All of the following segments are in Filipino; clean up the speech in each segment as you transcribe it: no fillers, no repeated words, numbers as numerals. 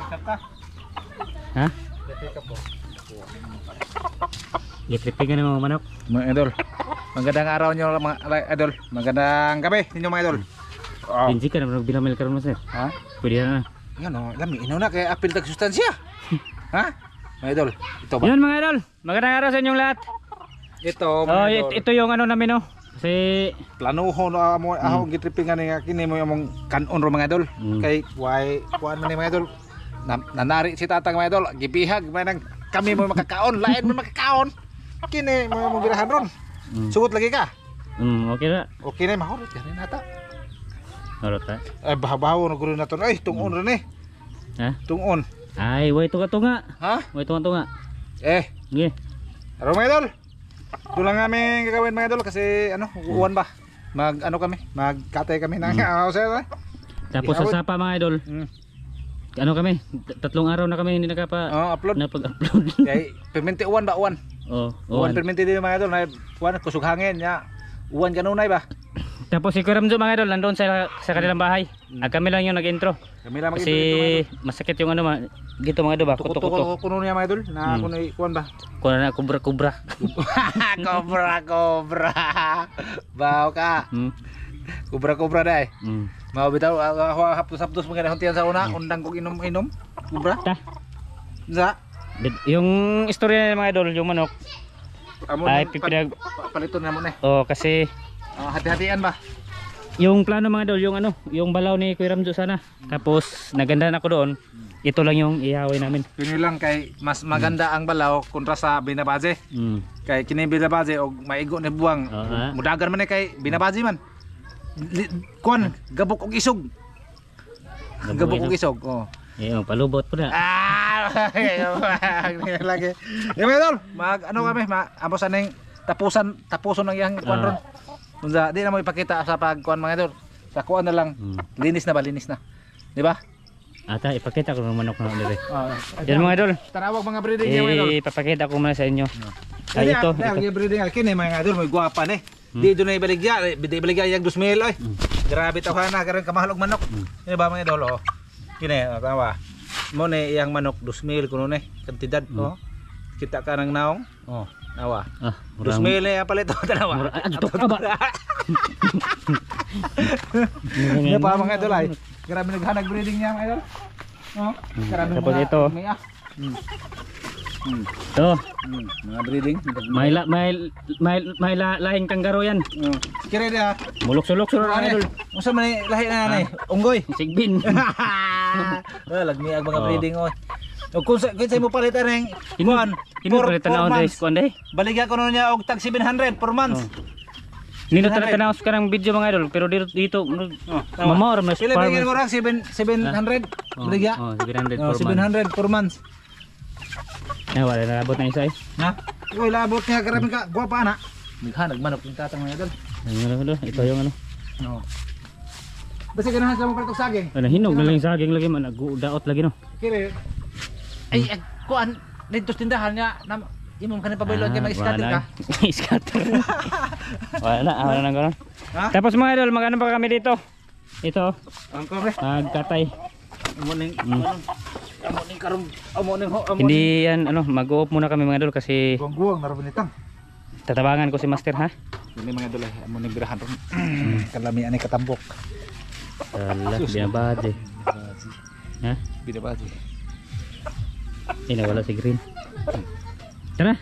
Ha? I-tripping ka ng mga manok. Mga idol. Magandang araw nyo mga idol. Magandang gabi ninyo mga idol. Oh. Pinsi ka naman binamil ka rin mo sir. Ha? Pwede na. Yan o, lami. Inaw na kaya apil tag sustansya. Ha? Mga idol. Ito ba? Yan mga idol. Magandang araw sa inyong lahat. Ito mga idol. Ito yung ano namin Kasi planuho na mo ahong gitrippingan ni kini mo yung kanon ro mga idol. Kay why kuan man ni mga idol. Nanari si tatang mga idol. Gibihag man kami mo makakaon, lain mo makakaon. Kini mo girahan ron. Sugot lagi ka. Okay na. Okay na mahurot yan nata. Harot ha. Ay bahabaw na guro naton. Ay tungon ron Ha? Tungon. Ay, way tunga-tunga. Ha? Way tunga-tunga. Sige. Aro mga idol. Ito lang namin gagawin mga idol kasi ano, uwan ba? Magkatay kami ng Tapos sa sapa mga idol. Ano kami? 3 araw na kami hindi upload. Napag-upload. Kay permente uwan ba uwan? Uwan permente din mga idol na uwan kusog hangin nya. Uwan kanunay ba? Tapos si Kuramjo mga idol nandoon sa kanilang bahay. Kami lang yung nag-intro. Kami lang mag-intro. Kasi masakit yung ano dito mga idol ba? Kuto-kuto kuno niya mga idol na kuno kuwan ba? Kuno na kubra. Kubra. Baw ka. Kubra dai. Mau bitaw haptos-haptos mga hontian sa una, undang kog inom-inom. Kubra. Ta. Za. Yung istorya ng mga idol, yung manok. Ay pipinag paliton na mo na. Kasi hati-hatian ba? Yung plano mga idol, yung balaw ni Kuya Ramjo sana. Tapos naganda na ako doon. Ito lang yung ihaway namin. Yun lang kay mas maganda ang balaw kontra sa binabaje. Kay kini binabaje og maigo ni buwang. Mudagan man kay binabaje man. Kuan gabok og isog. Gabok og isog. Yung palubot po na. Lagi. Yung idol, ano kami, amos aning tapuson ng yang kuan ron. Unsa di na mo ipakita sa pagkuan mga idol. Sa kuan na lang. Linis na. Di ba? Ata ipakita ko ng manok na dire. Yan mga idol. Tarawag mga breeding yung idol. Ipapakita ko muna sa inyo. Ito. Breeding kini mga idol, may guwapa ni. Di do na ibaligya, yung 2,000 oy. Grabe tawhan na karon kamahal og manok. Di ba mga idol Kini tawa. Mo ni iyang manok 2,000 kuno ni kantidad Kita ka ng naong. Nawa. 2,000 na palit tanawa. Ato ka ba? Ni pa mga idol ay. Grabe naghanag breeding niya mga idol. Grabe. Tapos ito. Ito. Mga breeding. May lahing kanggaro yan. Kira dia. Mulok-sulok mga idol. Unsa man lahi na unggoy. Sigbin. Lagmi ang mga breeding o kung sa mo palitan ng kuan, palitan na on kuan day. Baligya ko niya og tag 700 per month. Nino tanaw ka ng video mga idol pero dito mamor mas pila bigyan mo ra 700 baligya. 700 per month. Wala na labot na isa Na? Oy labot niya karami ka guwapa na. Naghanag manok ng tatang mga idol. Ito yung ano. Basta ganahan sa mo patok saging. Hinog na lang saging lagi man nagdaot lagi no. Kire. Ay kuan dito tindahan niya imong kanin pabaylo kay mag-scatter ka. Scatter. Wala na ganoon. Tapos mga idol, magano pa kami dito? Ito. Ang kore. Magkatay. Amoning karon Hindi yan mag-oop muna kami mga idol kasi guwang na rabinitang. Tatabangan ko si Master ha. Dili mga idol amoning birahan ron. Kalami ani katambok. Binabaje. Ha? Binabaje. Wala si Green. Tara,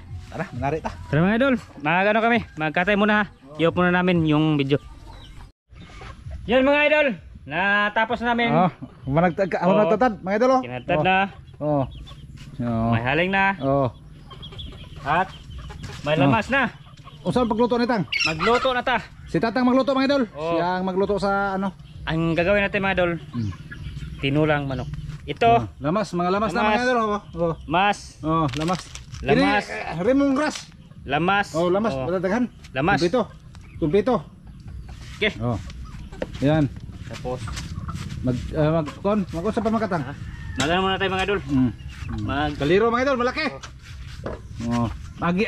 manari ta. Tara mga idol, magano kami, magkatay muna ha. I-off muna namin yung video. Yan mga idol, natapos namin. Managtatad mga idol Kinatad na. May haling na. At may lamas na. Usahay pagluto nitang? Magluto na ta. Si tatang magluto mga idol. Siyang magluto sa Ang gagawin natin mga idol, tinulang manok. Ito, lamas, mga lamas na mga idol. Mas. Lamas. Lamas. Rimong grass. Lamas. Lamas, matatagan. Lamas. Kumpleto. Okay. Yan. Tapos mag-usap pa makatang. Magano muna tayo mga idol. Kaliro mga idol, malaki.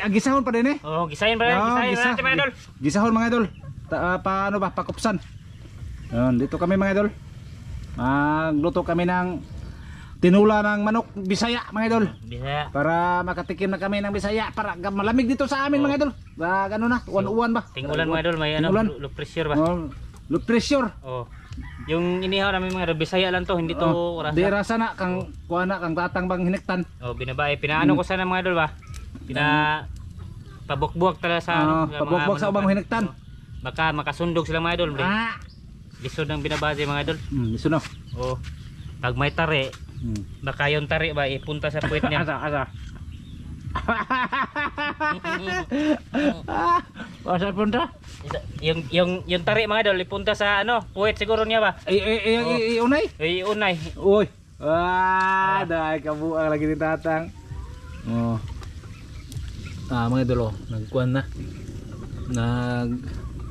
Gisahon pa din gisahin pa rin. Gisahin natin mga idol. Gisahon mga idol. Paano ba? Pakupsan. Dito kami mga idol. Magluto kami ng tinula ng manok Bisaya mga idol. Bisaya. Para makatikim na kami ng Bisaya para malamig dito sa amin mga idol. Ba ano na, uwan-uwan ba? Tingulan mga idol, may ano, Tingulan. low pressure ba? Oh, low pressure. Oh. Yung inihaw namin mga idol, Bisaya lang to, hindi to rasa. Di rasa na kang kuha na kang tatang bang hinektan. Oh, binabae. Pinaano ko sana mga idol ba? Pabukbuak talaga sa ano, pabukbuak sa ubang hinektan. Baka makasundog sila mga idol. Ah. Lisod ng binabase mga idol. Iso na. Oh. Pag may tari, baka yung tari ba ipunta sa puwet niya. Asa. Asa punta? Yung tari mga idol ipunta sa ano, puwet siguro niya ba? Unay? Unay. Uy. Dahil kabuang lagi ni tatang. Oh. Mga idol, nagkuhan na.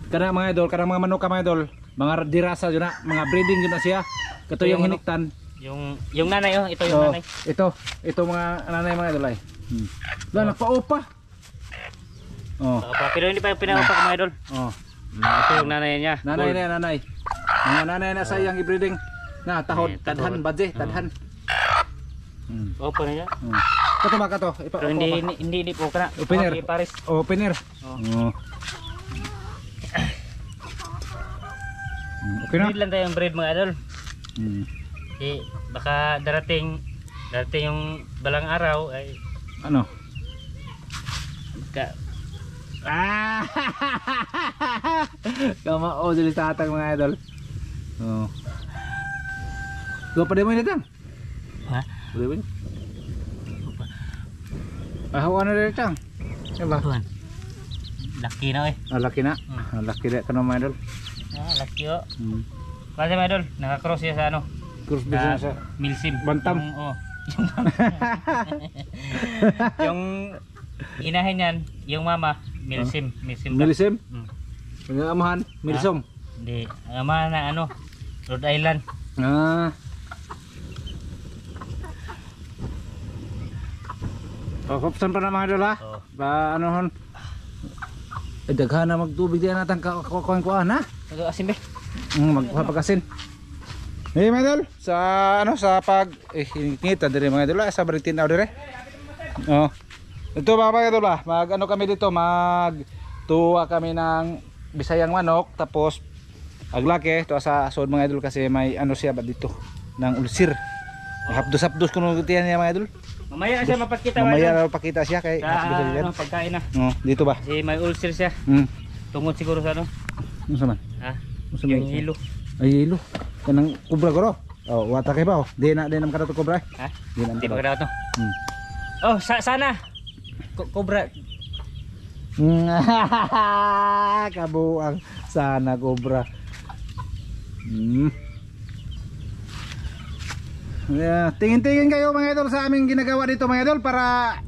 Kanang mga idol, kanang mga manok ka mga idol, mga dirasa yun na, mga breeding yun na siya. Kato yung hiniktan. Yung nanay ito yung nanay. Ito mga nanay mga idol ay. Nagpa-opa. Pero hindi pa yung pinaupak mga idol. Ito yung nanay niya. Nanay. Mga nanay na sa iyang i-breeding. Na tahod, tadhan, badje, tadhan. Opo na niya. Kato ba kato? Pero hindi po kana. Opener. Paris. Opener. Okay na? Breed lang tayong breed mga idol. Baka darating yung balang araw ay ano? Kamao dili tatang mga idol. Gua pa mo ini tang? Ha? Pwede mo? Hawa na dili tang. Diba? Laki na Laki na. Laki na kano mga idol. Laki o. Kasi mga idol, nakakross siya sa ano? Cross business sa Milsim. Bantam. Yung inahin yan, yung mama, Milsim. Milisim? Yung amahan, Milsom? Hindi, ang amahan na ano, Rhode Island. Kapsan pa na mga idol ha? Ba ano hon? Daghan na magtubig diyan natang kuan ha? Asin ba? Magpapakasin. Hey mga idol, sa pag ngita dire mga idol sa baritin daw dire. Ito mga idol kami dito, tuwa kami ng Bisayang manok tapos aglaki to sa sud mga idol kasi may ano siya ba dito ng ulsir. Hapdos kuno tiyan niya mga idol. Mamaya siya mapakita. Mamaya mapakita siya kay pagkain na. Dito ba? May ulcer siya. Tungod siguro sa ano? Ano man? Yung hilo. Ay hilo. Kanang kubra goro. Wata kay ba? Di na kada to kubra. Di ba kada to? Sana. Kubra. Kabuang sana kubra. Tingin-tingin kayo mga idol sa aming ginagawa dito mga idol para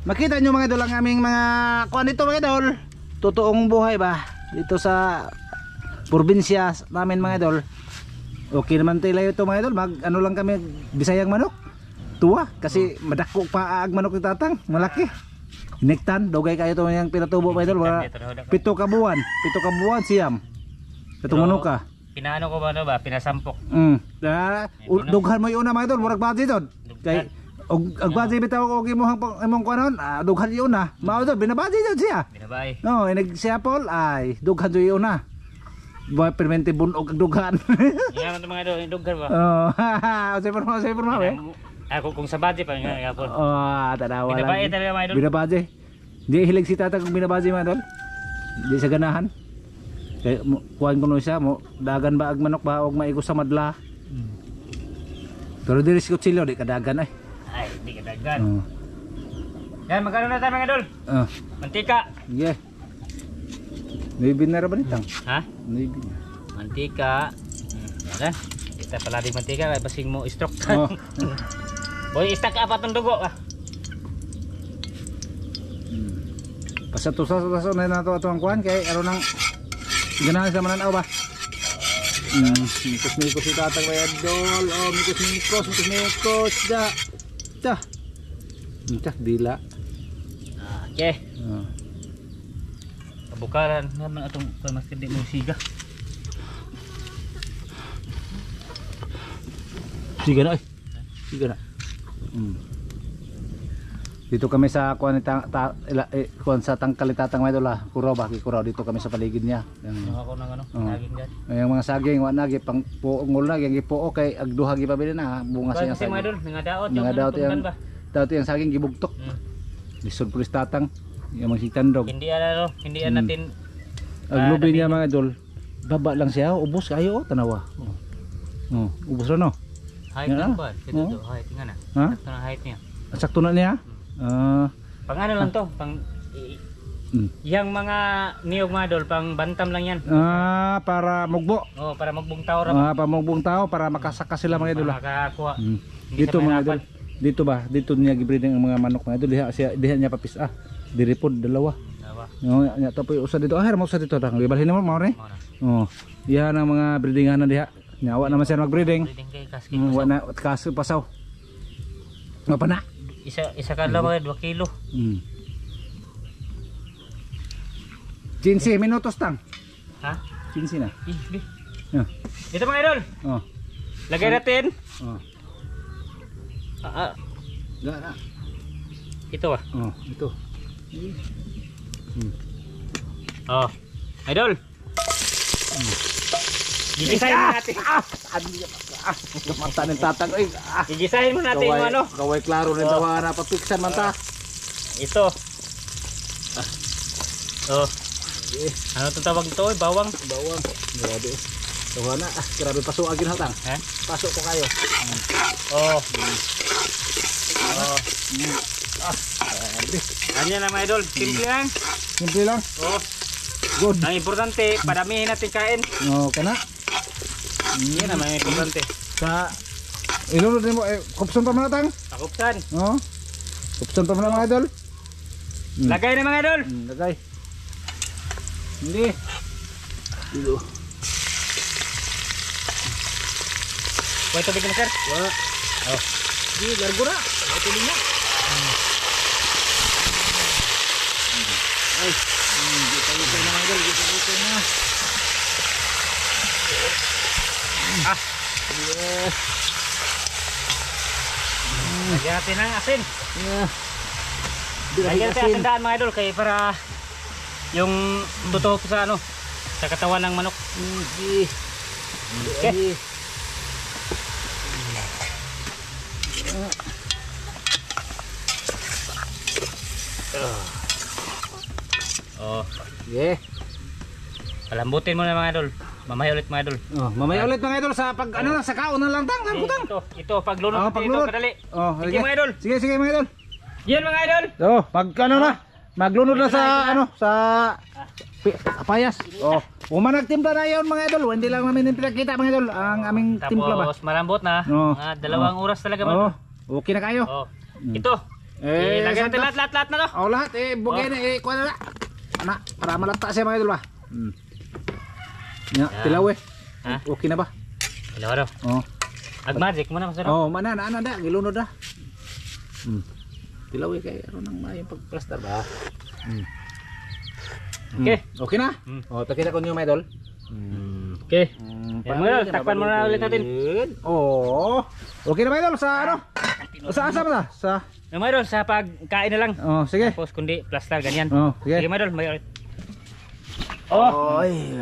makita nyo mga idol ang aming mga kuan dito mga idol. Totoong buhay ba dito sa probinsya namin mga idol. Okay naman tayo ito mga idol, ano lang kami Bisayang manok. Tuwa kasi madako pa ang manok ni tatang, malaki. Hinektan, dugay kayo to yang pinatubo mga idol. Pito ka buwan siyam. Katong manok ka. Pinaano ko ba pinasampok. Dughan mo yun na mga idol, murag budget doon. Kay og budget bitaw ko imong kuanon, dughan yun na. Mao do binabudget doon siya. Binabay. No, siapol ay dughan yun na. Boy permente bunog ang dughan. Yan man mga idol, dughan ba? Say porma eh. Ako kung sa budget pa nga yapon. Tanawa lang. Binabay talaga mga idol. Binabudget. Di hilig si tata kung binabudget mga idol. Di sa ganahan. Kaya kuhan ko nun siya mo dagan ba ag manok ba og maigos sa madla. Pero diri si kutsilyo di kadagan ay di kadagan. Yan magkano na tayo mga idol? Mantika. Yeah. Nibin na ra ba nitang? Nibin. Mantika. Yan. Kita pala di mantika kay basing mo stroke. Boy istak apa tong dugo Pasatusa na nato ato ang kuhan kay aron nang ganahan sa mananaw ba? Mikos si tatang may idol. Mikos da. Dila. Okay. Kabukaran naman atong mas kindi mo siga. Siga na ay. Sige na. Dito kami sa kuan sa tangkalitatang mga idol ah. Kuraw ba? Kuraw dito kami sa paligid niya. Ako ng ano, saging dyan. Yung mga saging wa nagi pang puungol na yung gipuo kay agduha gipabili na bunga siya Kasi saging. mga idol, mga daot Mga daot yung yang ba? daot yang saging gibugtok. Lisod pulis tatang. Yung mga sitandog. Hindi natin Aglubi niya mga idol. Baba lang siya, ubos kayo tanawa. Ubos ra no. height Yan ng ah. ba? Ito do, height nga na. Ha? Ito na height niya. Sakto na niya. Pang ano lang to, pang yang mga niyog mga idol, pang bantam lang yan. Para mugbo. Oh, para magbong tao ra. Para magbong tao para makasaka sila mga idol. Makakuha. Dito mga idol. Dito ba? Dito niya gibreeding ang mga manok mga idol. Diha niya papisa. Diripod dalawa. No, nya to usa dito. Mo usa dito ta. Gibalhin mo mao ni. Oh. Yan ang mga breedingan na diha. Nyawa naman siya mag-breeding. Breeding kay kaski. Wa na kaso pasaw. Nga pa na. Isa ka lang mga 2 kilo. 15 minutos tang. Ha? 15 na. Yeah. Dito mga idol. Oh. Lagay natin. Oh. Na. Ito ah. Oh, ito. Oh. Idol. Gigisahin mo natin. Mata ng tatang. Gigisahin mo natin yung ano. Kaway klaro rin daw na papiksan man ta. Ito. Oh. Ano itong tawag ito? Bawang? Bawang. Grabe. Tawa na. Grabe pasok agin hatang. Pasok ko kayo. Oh. Ano yan mga idol? Simple lang. Simple lang. Oh. Good. Ang importante, padamihin natin kain. Kana. Yan naman ang importante. Sa ilunod mo kupson pa man tang. Takupsan. Kupson pa man mga idol. Lagay na mga idol. Lagay. Hindi. Dito. Buhay tubig na sir. Oh. Di largo na. Ito din na. Ay. Dito na mga idol, dito na. Yes. Lagyan natin ng asin. Lagyan Lagyan natin asin daan mga idol kaya para yung tutok sa ano sa katawan ng manok. Okay. Oh. Yeah. Palambutin mo na mga idol. Mamaya ulit mga idol. Mamaya ulit mga idol sa pag ano lang sa kaon na lang tang. Ito paglunod ito kadali. Sige mga idol. Sige mga idol. Yan mga idol. Pag ano na. Maglunod na sa ano sa payas. Umanag timpla na yon mga idol. Hindi lang namin pinakita mga idol ang aming timpla ba. Tapos malambot na. Mga 2 oras talaga mga. Okay na kayo. Ito. Ilagay natin lahat na to. Lahat bugay na kuha na. Ana, para malata siya mga idol ba. Tilaw okay na ba? Tilaw daw. Ag-magic mo na masarap. Mana na gilunod na. Tilaw kay ano nang may pagplastar ba. Okay na? Pakita ko niyo mga idol. Okay. Takpan mo na ulit natin. Okay na mga idol sa ano? Sa asa ba? Sa mga idol sa pagkain na lang. Sige. Tapos kundi plaster ganyan. Sige mga idol, may ulit. Oy,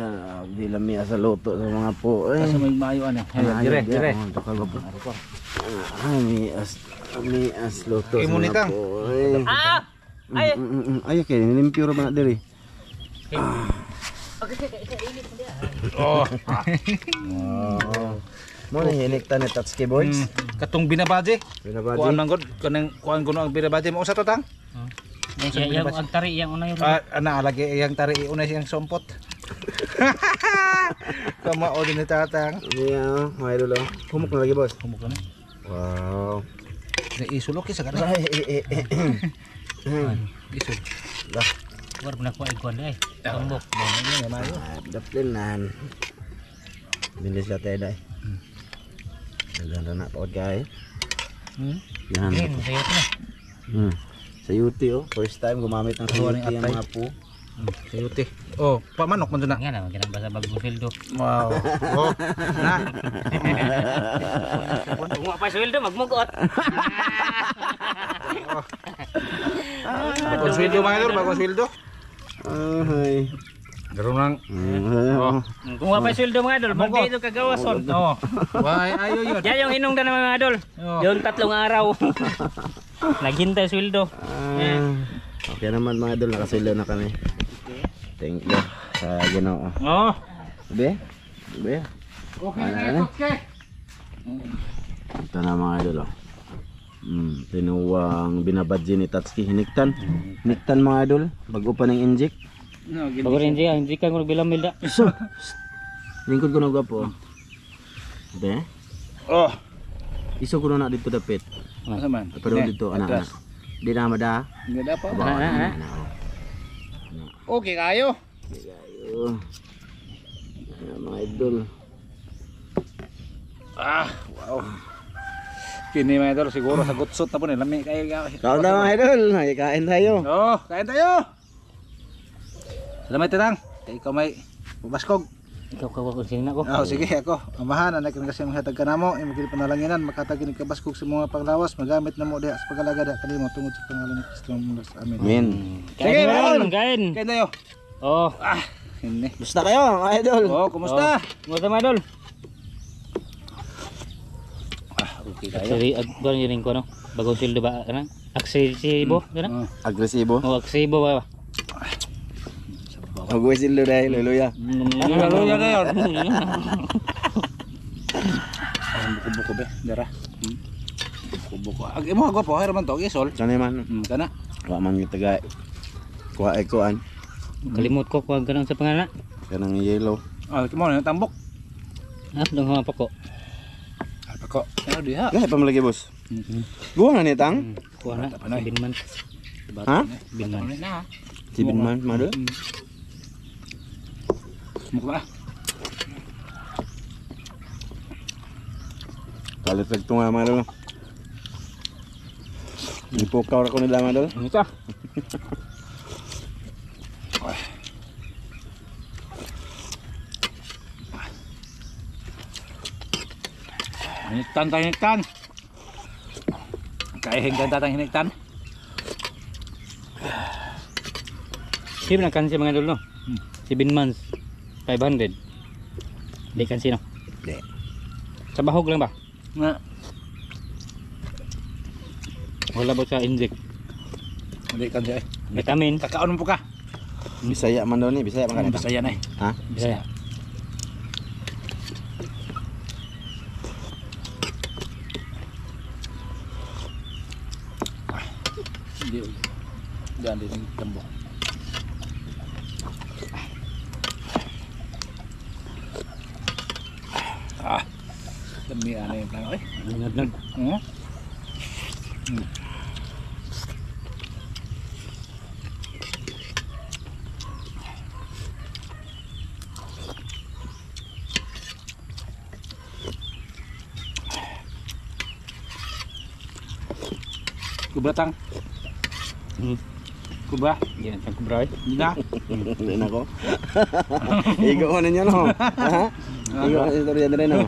di lami sa luto sa mga po. Kasi may mayo ano. Dire. May as luto sa Imunit mga ang. po. Ay, kay nilimpyo ra ba na diri. Mo ni hinikta ni touch keyboards. Katong binabaje. Binabaji. Kuan man gud kanang kuan kuno ang binabaje mo usa to tang. Yung agtari yang una yun. Ana lagi yang tari una siyang sompot. Kamao din ni tatang. Yeah, may dulo. Humok na lagi boss. Humok na. Wow. Isulok sa kana. Isul. Dah. War na ko ikon ay. Tumbok. Daplinan. Bilis la tay dai. Dagan na pod kay. Yan. Sayot na. Sa Yuti first time gumamit ng sayuti ang mga po. Sayote. Oh, pamanok man doon na. Nga na, magkinang sa bagong sweldo. Wow. Oh, na. Kung nga pa sweldo, magmugot. Bagong sweldo mga idol, bagong sweldo. Ay. Garo nang. Oh. Kung nga pa sweldo mga idol, magdi ito kagawason. Oh. Why ayo yun. Yan yung hinungdan ng mga idol. Oh. Yung 3 araw. Naghintay sweldo. Okay naman mga idol, nakasilo na kami. Thank you sa Ginoo. Oh. Be? Be? Okay, Ano? okay. Ito na mga idol oh. Tinuwang binabadji ni Tatsuki hiniktan. Hiniktan mga idol, bago pa ng inject. Bago rin siya, hindi ka kung bilamil da. So, lingkod ko na gapo. Be? Oh, Iso ko na dito dapit. asa man? Pero dito anak. Di na mada. Hindi na pa. Ano? Okay kayo. Ayo. Mga idol. Ah, wow. Kini mga idol siguro sa gutsot na po nila may kayo. Kaon na mga idol, kain tayo. Oh, kain tayo. Salamat tang. Kay ikaw may baskog. Ikaw ka kung sino ko. Oh, sige ako. Amahan anak kasi mga hatag kanamo, imong panalanginan makatag ni kabaskog sa mga panglawas, magamit na mo diha sa pagalaga da kanimo tungod sa pangalan ni Kristo sa amin. Amen. Sige, Kain, kain. Kain tayo. Oh. Ah, hindi. Basta kayo mga idol. Oh, kumusta? Kumusta mga idol? Ah, okay tayo. Actually, doon yung rin ko no. Bagong sweldo ba? Ano? Aksesibo? Ano? Agresibo. Oh, aksesibo ba? Magwe silo dahil luluya. Lalo na yun. Buko-buko be, dara. Buko-buko. Ag imo agwa po, hayra man to, isol. Sana man. Kana. Wa man yung taga. Kuha ekuan. Kalimut ko kung ganun sa pangalan. Kanang yellow. Ah, kimo na tambok. Ah, dong pa ko. Ako. Ano diha? Gaya pa malagi boss. Buwan na ni tang. Kuha na. Panay. Binman. Ha? Binman. Na. Sibin man madol. Mukha. Kalit lang nga madol. Ipukaw ra ko nila madol. Ito. Hiniktan tayo hiniktan. Kaya hinggan tatang hiniktan. Sino na kansi mga idol no? Si Binman 500. Di kansi no? Di. Sa bahog lang ba? Na. Wala ba sa inject? Hindi kan siya. Vitamin. Kakaon mo po ka. Bisaya man daw ni, Bisaya man kanita. Bisaya na eh. Ha? Bisaya. Hindi. Diyan din yung tambok. Ah. Dami ano yung plano eh. Nagdag. Kubra tang. Kubra. Hindi na siyang kubra eh. Hindi na. Hindi na ko. Igo ko ninyo no. Ha? Igo ko istorya na rin no.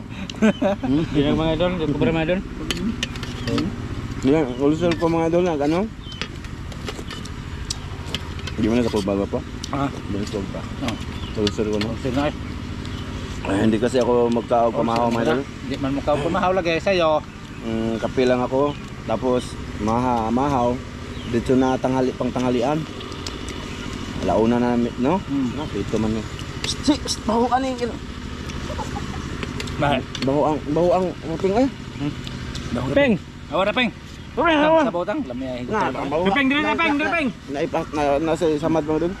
Hindi na mga idol. Yung kubra mga idol. Yan, ulusol ko mga idol na ano? Hindi mo na sa pagbaga pa. Ah. Ulusol pa. Oh. Ulusol ko no. Sige na eh. Ay, hindi kasi ako magkaog pamahaw mga idol. Hindi man mo ka pumahaw lagi sa'yo. Kape lang ako. Tapos mahaw. Dito na tanghali pang tanghalian. Alauna na no? No, dito man no. Baho ka ni. Bakit? Baho ang uping ay. Peng! Awa na peng. Hawa! Sa botang lamay. Nga, baho. Peng! Dili na peng! Dili peng! Naipang nasa samad mo dun.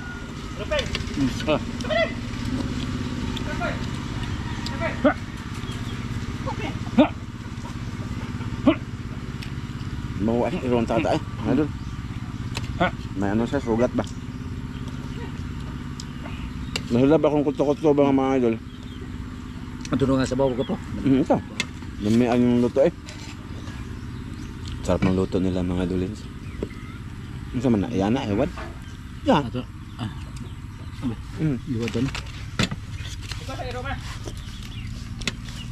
Baho ay iron tata ay. Ano? May ano siya, sugat ba? Nahulab akong kuto-kuto ba mga idol? Matulungan nga sa bawal ko po. Ito. Lamian yung luto eh. Sarap ng luto nila mga idolins. Ano sa man na? Yan na, ewan. Yan. Iwadan.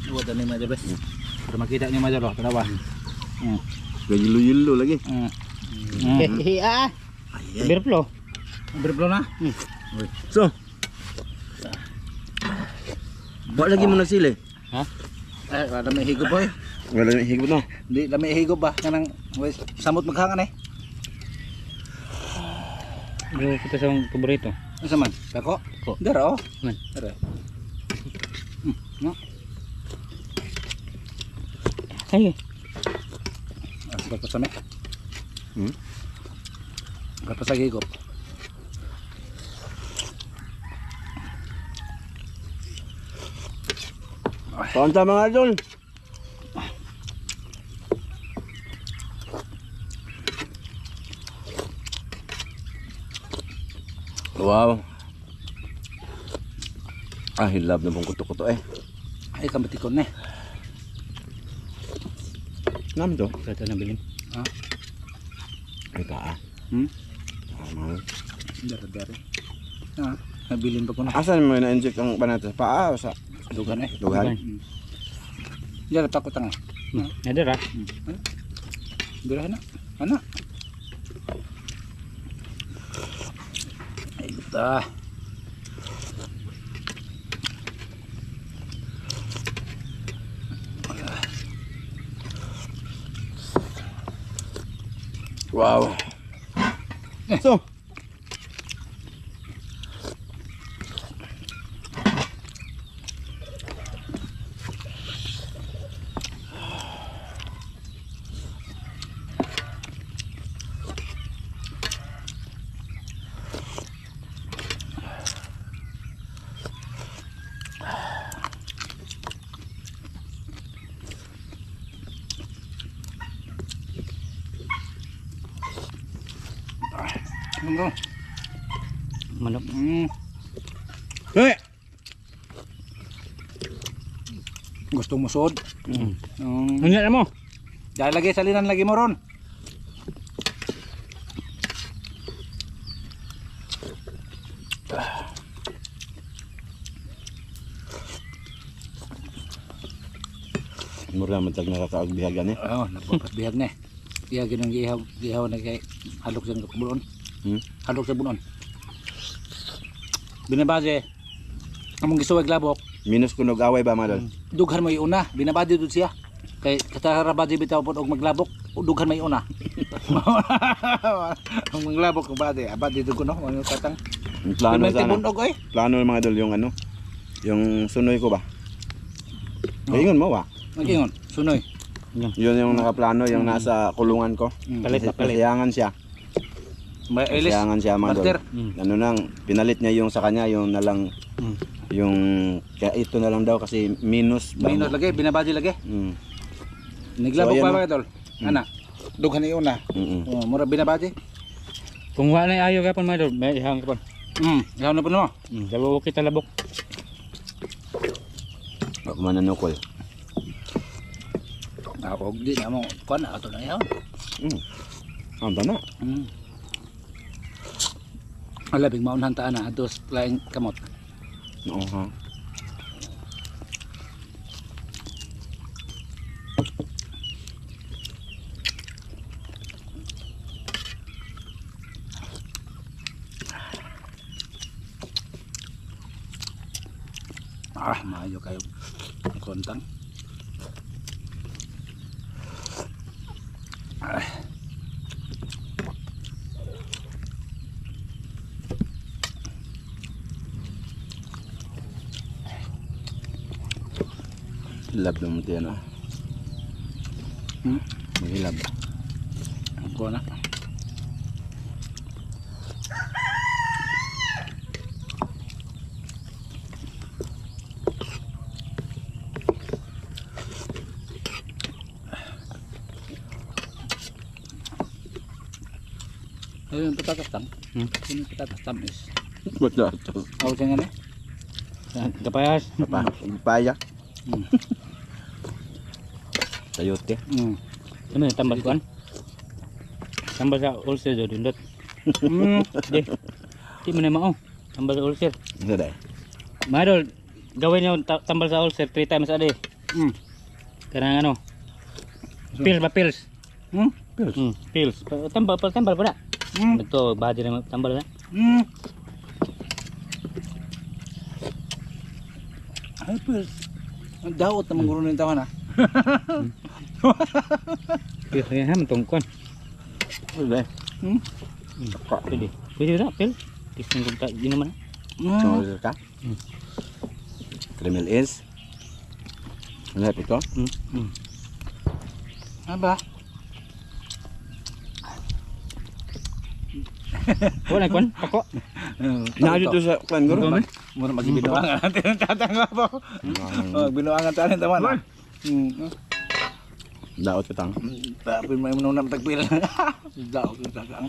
Iwadan ni Madol. Para makita ni Madol, tanawa. Yelo-yelo lagi. Berplo. Berblo na. So. Buat lagi mo nagsili. Ha? Wala may higop boy. Wala na higop no. Di lami higop ba kanang samot maghangan eh. Bro, kita sa paborito. Asa man? Kako? Ko. Dara oh. Man. Dara. No. Ay, Asal pa sa me. Hmm. Kapag sa higop. Kaunta mga idol. Wow. Hilab na pong kuto-kuto eh. Ay kamatikon eh. Namin to. kata na bilin. Ha? Ay paa. Mahal. Dara. Ha? Nabilin pa ko na. Asan mo na-inject ang banata? Paa o sa Dugan eh. dugan? Dara takot ang. Ada ra. Dara na. Ana. Ay buta. Wow. So, Ano? Manok. hey. Gusto mo sod? Hanya na mo. Dahil lagi salinan lagi mo ron. Mura man tag nakakaagbihagan eh. Oo, nagpapasbihag na eh. Iya ginang gihaw na kay halok sa bulon. Halok sa bulon. Binabase. Among gisuwag labok. Minus kunog away ba madol? Dughan mo iuna, binabadi dud siya. Kay katarabadi bitaw pod og maglabok, dughan mo iuna. Ang maglabok ko badi, abadi dud ko no, ang katang. Ang plano sana. Bunog oy. Plano ng mga idol yung ano, yung sunoy ko ba? Ayun mo ba? Nagingon, sunoy. Yun yung nakaplano, yung nasa kulungan ko. Palit pa palit. Kasiyangan siya. May Elis. Kasiyangan siya mga idol. Master. Ano nang pinalit niya yung sa kanya, yung nalang yung kaya ito na lang daw kasi minus ba? Minus lagi, binabadi lagi. Naglabok So, ayan, pa no? ba idol? Ana. Dughan iuna. Oh, mura binabadi. Kung wala na ayo kapon madol, may ihang kapon. Yaw na po no. Dalawa kita labok. Ako mananukol. Ako di na mo kuan ato na yaw. Ang tama. Alabing maunhan taan na atos laing kamot. Oo ha. Maayo kayo kontang. Hilab na mo tiyan ah. Mahilab. Ang kuha na. Ayun, patatas tang. Sino patatas tamis? Ba't na ito? Ako siya nga na. Kapayas. Paya. Sayote. Ano yung tambal kuan? Tambal sa ulcer do dindot. Di. Di mo na mao. Tambal sa ulcer. Ano dahil? Mga idol, gawin nyo tambal sa ulcer 3 times a day. Karang ano? Pills ba pills? Pills. Pills. Tambal pa na. Ito, body na tambal na. Ay, pills. Ang daot na manguro ng tawa na. Pills yan ha, matungkon. Ano dahil? Pwede. Pwede na, pills. Tisang kong inuman na. Sumulil ka? 3 ml is? Ano ito? Ano ba? Wala na kwan, pako. Nakadyo to sa kwan guro. Muna magbinuangan natin ang tatanga po. Magbinuangan tayo ng taman. Daot ka tang. Tapi may munang tagpil. Daot ka tagang.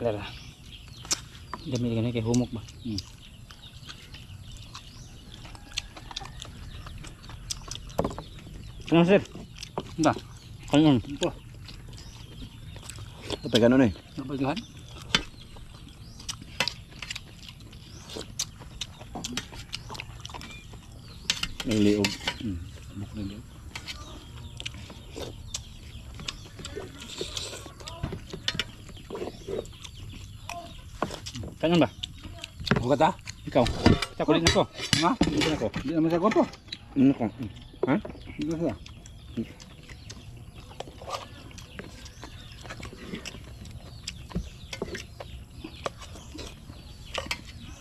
Clara. Dami ka na kay humok ba? Ano sir? Enggak. Kanon. Ito. Ito ganun eh. Napagahan. May liog. Buk na din. Kanon ba? Buka ta? Ikaw. Kita kulit na ko. Ha? Kulit na ko. Hindi naman sa kopo. Ano ka? Ha? Hindi siya.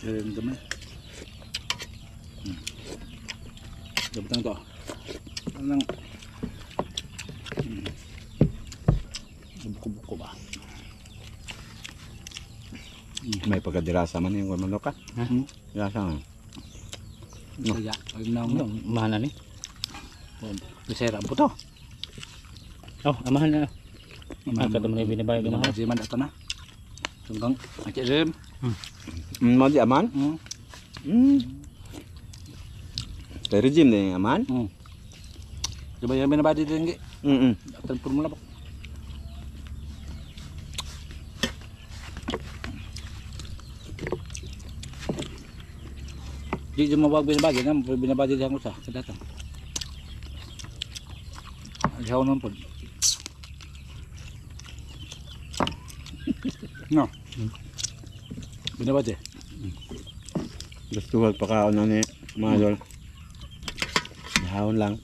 Yan naman. Dapat lang ito. Ano lang. Buko-buko ba? May pagkadirasa man yung manok ka. Ha? Dirasa nga. No. Kaya, ayun na ako. Mahal na ni. Bisera po to. Oh, amahan na. Ang kata mo na binabayad ng mahal. Mahal. Ziman ito na. Tunggang. Acik Zim. Mau di aman? Dari regime nih aman? Coba yang binabadi din. Telepon mo na po. Di mawag binabadi na, binabadi din ako sa datang. Ayaw naman po. No. Binabadi. Gusto ko pagkaon na ni mga idol. Dahon lang.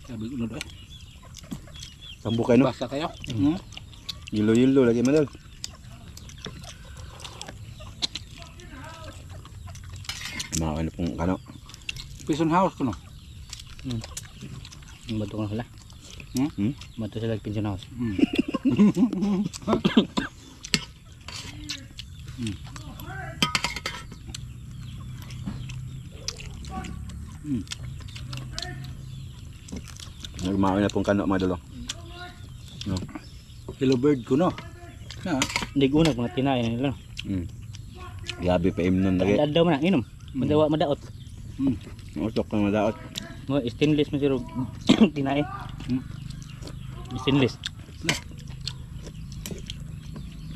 Sabi ko na ba? Tambukay no? Basta kayo. Yelo-yelo lagi madol. Mga ano pong kano? Prison house ko no. Ang bato ko na sila. Bato sila pension house. Nagmawin na pong kano mga idol. No. Hello bird ko no. Na. Hindi gunag mga tinayin nila. Gabi pa imnon lagi. Daw man inom. Madawa madaot. Utok na madaot. Mo stainless man siro tinayin. Stainless.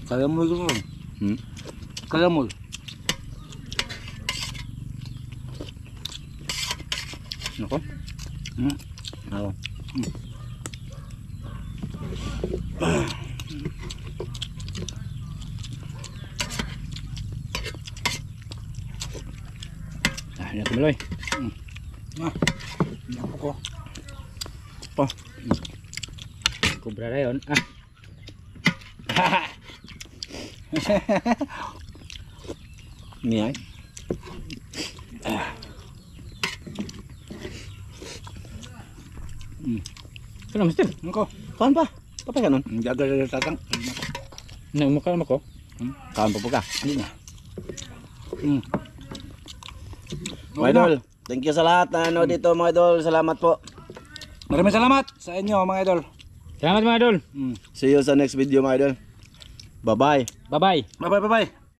Kaya mo ito. Kaya mo. Nako. Ako. Ah, yan kumuloy. Ako ko. Pa. Kubra na yun. Ah. Ini ay. Ano mister? Ako. Kaon pa. Kapay ka nun? Jaga sa tatang. Nagmukha mo ko. Kaon pa po ka. Hindi na. Mga idol, thank you sa lahat na ano dito mga idol. Salamat po. Maraming salamat sa inyo mga idol. Salamat mga idol. See you sa next video mga idol. Bye-bye. Bye-bye. Bye bye bye bye.